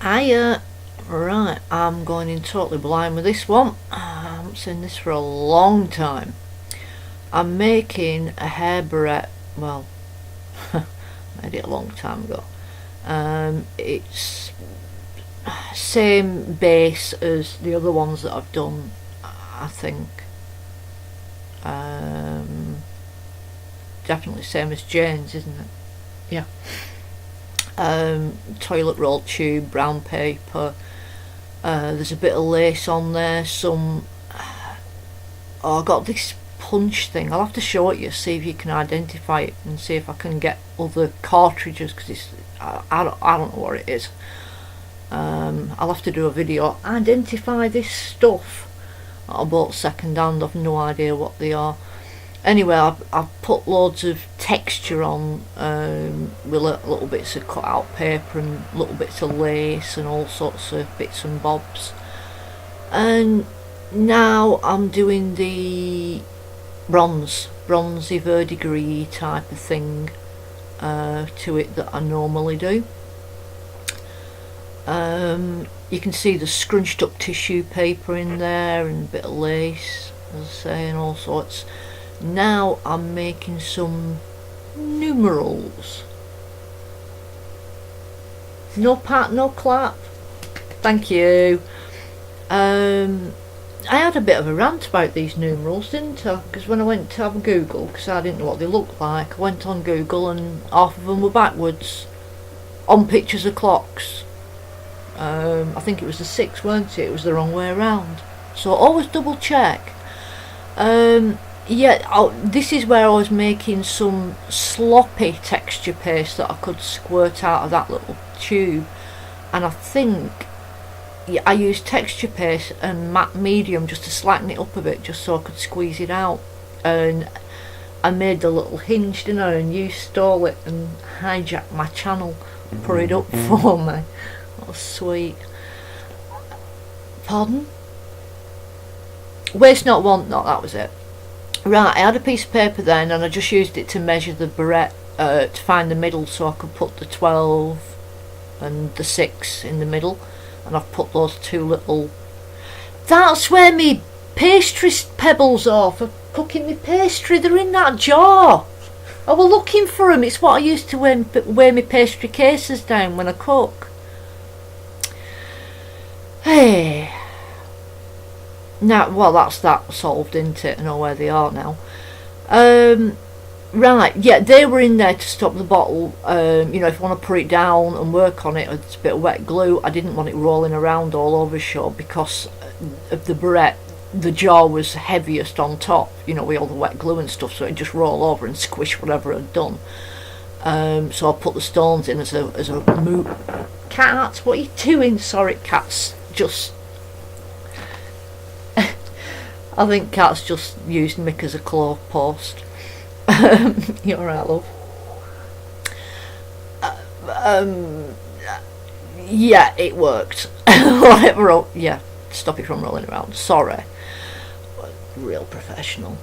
Right, I'm going in totally blind with this one. I haven't seen this for a long time. I'm making a hair barrette. Well, made it a long time ago. It's same base as the other ones that I've done, I think. Definitely same as Jane's, isn't it? Yeah. Toilet roll tube, brown paper. There's a bit of lace on there. I got this punch thing. I'll have to show it you, see if you can identify it, and see if I can get other cartridges, because I don't know what it is. I'll have to do a video. Identify this stuff that I bought second hand. I've no idea what they are. Anyway, I've put loads of texture on with little bits of cut out paper and little bits of lace and all sorts of bits and bobs. And now I'm doing the bronzy verdigris type of thing to it that I normally do. You can see the scrunched up tissue paper in there and a bit of lace, as I say, and all sorts. Now I'm making some numerals. No pat, no clap. Thank you. I had a bit of a rant about these numerals, didn't I? Because when I went to have a Google, because I didn't know what they looked like, I went on Google and half of them were backwards on pictures of clocks. I think it was the 6, weren't it? It was the wrong way around. So always double check. Yeah, this is where I was making some sloppy texture paste that I could squirt out of that little tube, and I think I used texture paste and matte medium just to slacken it up a bit, just so I could squeeze it out. And I made the little hinge, didn't I, and you stole it and hijacked my channel, put it up for me. That was sweet. Pardon? Waste not, want not, that was it. Right, I had a piece of paper then, and I just used it to measure the barrette to find the middle, so I could put the 12 and the 6 in the middle, and I've put those two little... That's where me pastry pebbles are for cooking my pastry. They're in that jar. I was looking for them. It's what I used to weigh my pastry cases down when I cook. Hey... Now, well, that's that solved, isn't it? I know where they are now. Right, yeah, they were in there to stop the bottle. You know, if you want to put it down and work on it, it's a bit of wet glue. I didn't want it rolling around all over the show because of the barrette. The jar was heaviest on top, you know, with all the wet glue and stuff, so it'd just roll over and squish whatever I'd done. So I put the stones in as a move. Cats, what are you doing? Sorry, cats, just... I think Cat's just used Mick as a claw post. You're right, love. Yeah, it worked. Whatever. Yeah, stop it from rolling around. Sorry. Real professional.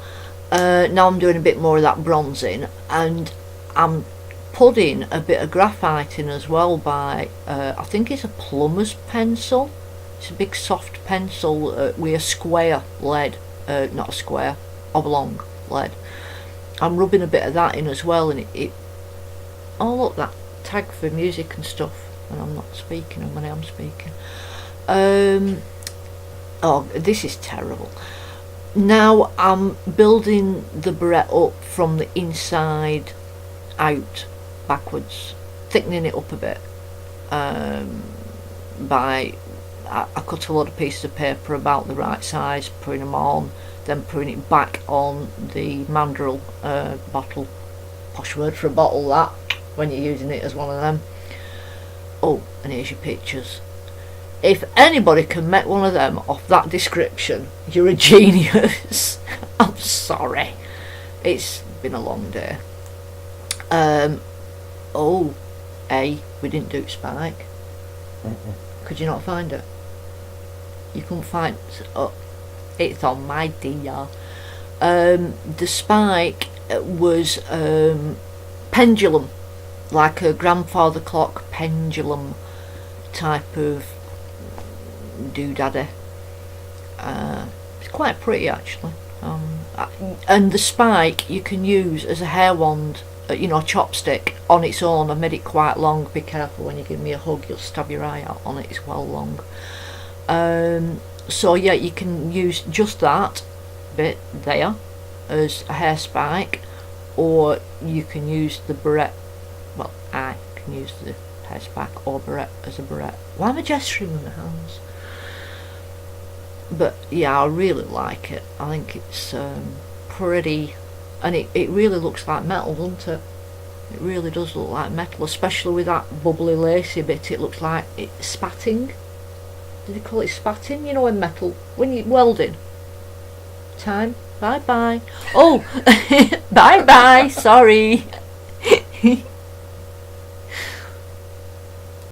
Now I'm doing a bit more of that bronzing, and I'm putting a bit of graphite in as well by, I think it's a plumber's pencil. It's a big soft pencil with a square lead, not a square, oblong lead. I'm rubbing a bit of that in as well, and it oh look, that tag for music and stuff when I'm not speaking and when I am speaking. Oh, this is terrible. Now I'm building the barrette up from the inside out, backwards, thickening it up a bit by... I cut a lot of pieces of paper about the right size, putting them on, then putting it back on the mandrel bottle. Posh word for a bottle, that, when you're using it as one of them. Oh, and here's your pictures. If anybody can make one of them off that description, you're a genius. I'm sorry. It's been a long day. Oh, we didn't do spike. Could you not find it? You couldn't find... Oh, it's on my dear. The spike was pendulum, like a grandfather clock pendulum type of doodaddy. It's quite pretty actually. And the spike you can use as a hair wand, you know, a chopstick on its own. I've made it quite long. Be careful when you give me a hug, you'll stab your eye out on it. It's well long. So yeah, you can use just that bit there as a hair spike, or you can use the barrette. Well, I can use the hair spike or barrette as a barrette. Why am I gesturing with my hands? But yeah, I really like it. I think it's pretty, and it really looks like metal, doesn't it? It really does look like metal, especially with that bubbly lacy bit. It looks like it's spatting. Did they call it spatting? You know, in metal, when you're welding. Time. Bye bye. Oh, bye bye. Sorry.